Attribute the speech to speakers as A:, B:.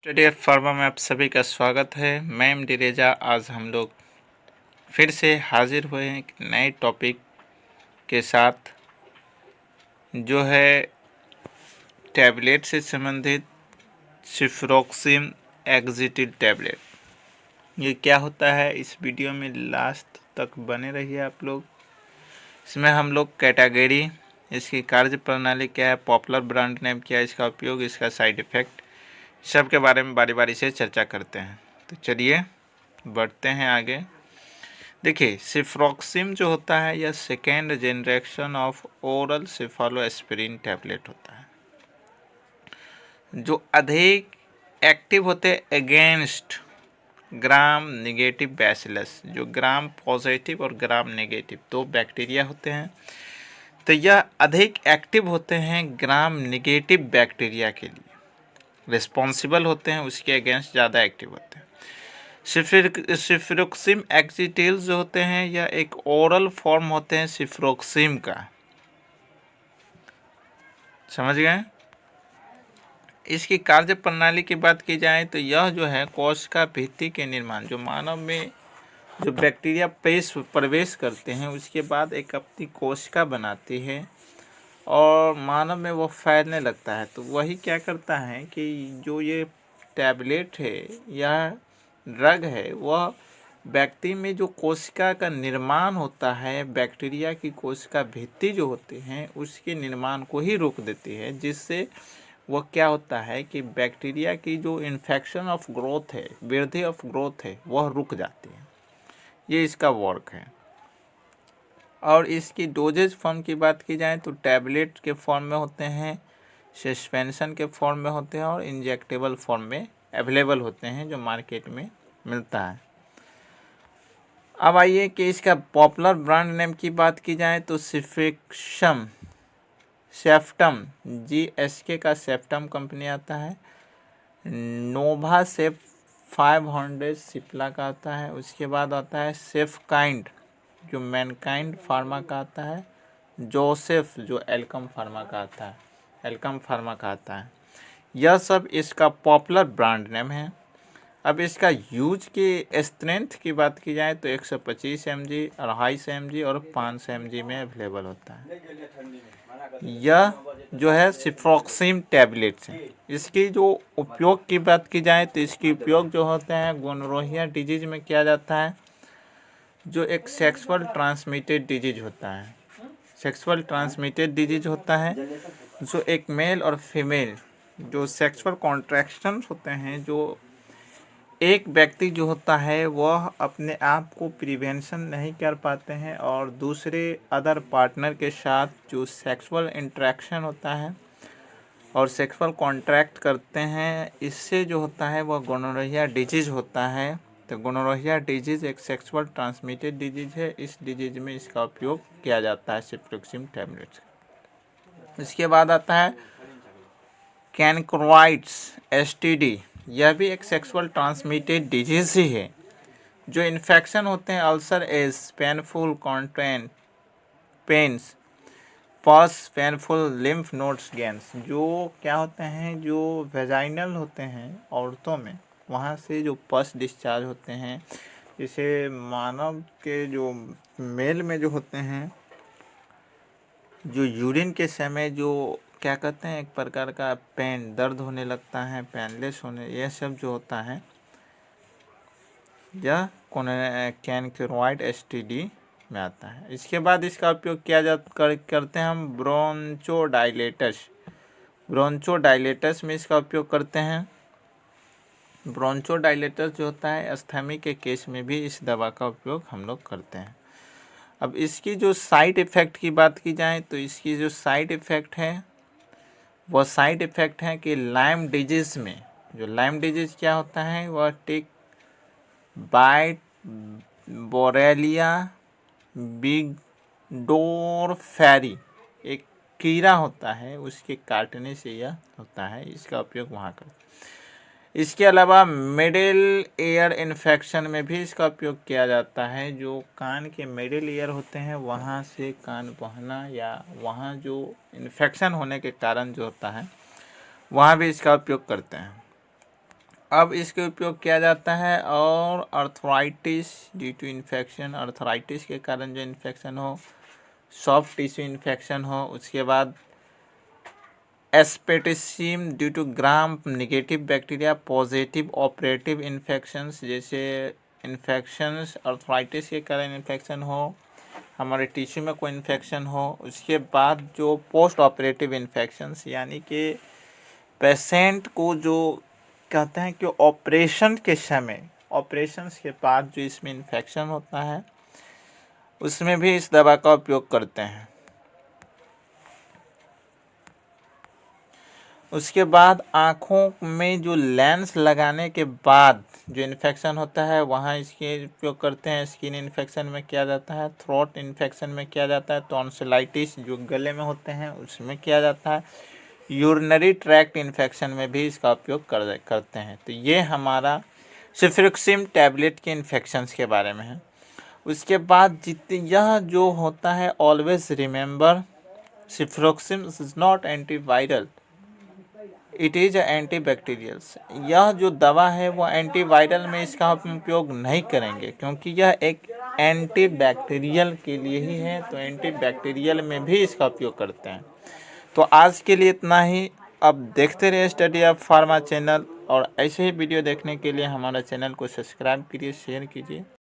A: Study pharma में आप सभी का स्वागत है। मैं एम डी रेजा। आज हम लोग फिर से हाजिर हुए हैं एक नए टॉपिक के साथ, जो है टैबलेट से संबंधित सिफ्रोक्सिम एक्जिटिल टैबलेट। ये क्या होता है, इस वीडियो में लास्ट तक बने रहिए आप लोग। इसमें हम लोग कैटेगरी, इसकी कार्य प्रणाली क्या है, पॉपुलर ब्रांड नेम क्या है, इसका उपयोग, इसका साइड इफ़ेक्ट, सब के बारे में बारी बारी से चर्चा करते हैं। तो चलिए बढ़ते हैं आगे। देखिए, सिफ्रोक्सिम जो होता है यह second generation of oral cephalosporin tablet होता है, जो अधिक एक्टिव होते हैं अगेंस्ट ग्राम नेगेटिव बैसिलस। जो ग्राम पॉजिटिव और ग्राम नेगेटिव दो बैक्टीरिया होते हैं, तो यह अधिक एक्टिव होते हैं ग्राम नेगेटिव बैक्टीरिया के लिए, रिस्पॉन्सिबल होते हैं, उसके अगेंस्ट ज़्यादा एक्टिव होते हैं। सिफ्रोक्सिम एक्जिटिल जो होते हैं यह एक ओरल फॉर्म होते हैं सिफ्रोक्सिम का, समझ गए। इसकी कार्य प्रणाली की बात की जाए तो यह जो है कोशिका भित्ति के निर्माण, जो मानव में जो बैक्टीरिया प्रवेश करते हैं उसके बाद एक अपनी कोशिका बनाती है और मानव में वो फैलने लगता है। तो वही क्या करता है कि जो ये टैबलेट है या ड्रग है, वह व्यक्ति में जो कोशिका का निर्माण होता है, बैक्टीरिया की कोशिका भित्ति जो होती हैं उसके निर्माण को ही रोक देती है, जिससे वह क्या होता है कि बैक्टीरिया की जो इन्फेक्शन ऑफ ग्रोथ है, वृद्धि ऑफ ग्रोथ है, वह रुक जाती है। ये इसका वर्क है। और इसकी डोजेज फॉर्म की बात की जाए तो टैबलेट के फॉर्म में होते हैं, सस्पेंशन के फॉर्म में होते हैं और इंजेक्टेबल फॉर्म में अवेलेबल होते हैं, जो मार्केट में मिलता है। अब आइए कि इसका पॉपुलर ब्रांड नेम की बात की जाए तो सिफ्रोक्सिम, सेफ्टम, GSK का सेफ्टम कंपनी आता है, नोवा सेफ 500 सिप्ला का आता है, उसके बाद आता है सेफकाइंड जो मैनकाइंड फार्मा का आता है, जोसेफ जो एल्कम फार्मा का आता है, एल्कम फार्मा का आता है। यह सब इसका पॉपुलर ब्रांड नेम है। अब इसका यूज की स्ट्रेंथ की बात की जाए तो 125 mg, 250 mg और 500 mg में अवेलेबल होता है। यह जो है सिफ्रोक्सिम टैबलेट्स है। इसकी जो उपयोग की बात की जाए तो इसकी उपयोग जो होते हैं गोनोरिया डिजीज में किया जाता है, जो एक सेक्सुअल ट्रांसमिटेड डिजीज होता है। सेक्सुअल ट्रांसमिटेड डिजीज होता है जो एक मेल और फीमेल जो सेक्सुअल कॉन्ट्रैक्शंस होते हैं, जो एक व्यक्ति जो होता है वह अपने आप को प्रिवेंशन नहीं कर पाते हैं और दूसरे अदर पार्टनर के साथ जो सेक्सुअल इंटरेक्शन होता है और सेक्सुअल कॉन्ट्रैक्ट करते हैं, इससे जो होता है वह गोनोरिया डिजीज होता है। तो गोनोरिया डिजीज एक सेक्सुअल ट्रांसमिटेड डिजीज है। इस डिजीज में इसका उपयोग किया जाता है सिफ्रोक्सिम टैबलेट्स। इसके बाद आता है कैनक्रोइड्स STD। यह भी एक सेक्सुअल ट्रांसमिटेड डिजीज ही है। जो इन्फेक्शन होते हैं ulcer as painful content pains pus painful lymph nodes gains, जो क्या होते हैं, जो वेजाइनल होते हैं औरतों में, वहाँ से जो पस डिस्चार्ज होते हैं, जैसे मानव के जो मेल में जो होते हैं, जो यूरिन के समय जो क्या कहते हैं, एक प्रकार का पेन, दर्द होने लगता है, पेनलेस होने, यह सब जो होता है यह कैनक्रोइड STD में आता है। इसके बाद इसका उपयोग किया करते हैं हम ब्रोंचोडाइलेटस में इसका उपयोग करते हैं। ब्रोंचोडाइलेटस जो होता है अस्थमी के केस में भी इस दवा का उपयोग हम लोग करते हैं। अब इसकी जो साइड इफ़ेक्ट की बात की जाए तो इसकी जो साइड इफ़ेक्ट है वह साइड इफ़ेक्ट है कि लाइम डिजीज़ में, जो लाइम डिजीज़ क्या होता है, वह टिक बाइट बोरेलिया बिगडोरफेरी एक कीड़ा होता है, उसके काटने से यह होता है। इसका उपयोग वहाँ कर। इसके अलावा मिडिल ईयर इन्फेक्शन में भी इसका उपयोग किया जाता है। जो कान के मिडिल ईयर होते हैं वहाँ से कान बहना या वहाँ जो इन्फेक्शन होने के कारण जो होता है वहाँ भी इसका उपयोग करते हैं। अब इसके उपयोग किया जाता है और arthritis due to infection, arthritis के कारण जो इन्फेक्शन हो, सॉफ्ट टिश्यू इन्फेक्शन हो, उसके बाद एस्पेटिसिम due to gram negative bacteria positive operative infections, जैसे इन्फेक्शंस अर्थराइटिस के कारण इन्फेक्शन हो, हमारे टिश्यू में कोई इन्फेक्शन हो। उसके बाद जो पोस्ट ऑपरेटिव इन्फेक्शंस, यानी कि पेशेंट को जो कहते हैं कि ऑपरेशन के समय, ऑपरेशंस के बाद जो इसमें इन्फेक्शन होता है, उसमें भी इस दवा का उपयोग करते हैं। उसके बाद आँखों में जो लेंस लगाने के बाद जो इन्फेक्शन होता है, वहाँ इसके उपयोग करते हैं। स्किन इन्फेक्शन में किया जाता है, थ्रोट इन्फेक्शन में किया जाता है, टॉन्सिलाइटिस जो गले में होते हैं उसमें किया जाता है, यूरिनरी ट्रैक्ट इन्फेक्शन में भी इसका उपयोग करते हैं। तो ये हमारा सिफ्रोक्सिम टैबलेट के इन्फेक्शंस के बारे में है। उसके बाद यह जो होता है, always remember cefuroxime is not antiviral, it is antibacterials. यह जो दवा है वो एंटीवायरल में इसका उपयोग नहीं करेंगे, क्योंकि यह एक एंटीबैक्टीरियल के लिए ही है, तो एंटीबैक्टीरियल में भी इसका उपयोग करते हैं। तो आज के लिए इतना ही। अब देखते रहिए स्टडी ऑफ फार्मा चैनल, और ऐसे ही वीडियो देखने के लिए हमारा चैनल को सब्सक्राइब कीजिए, शेयर कीजिए।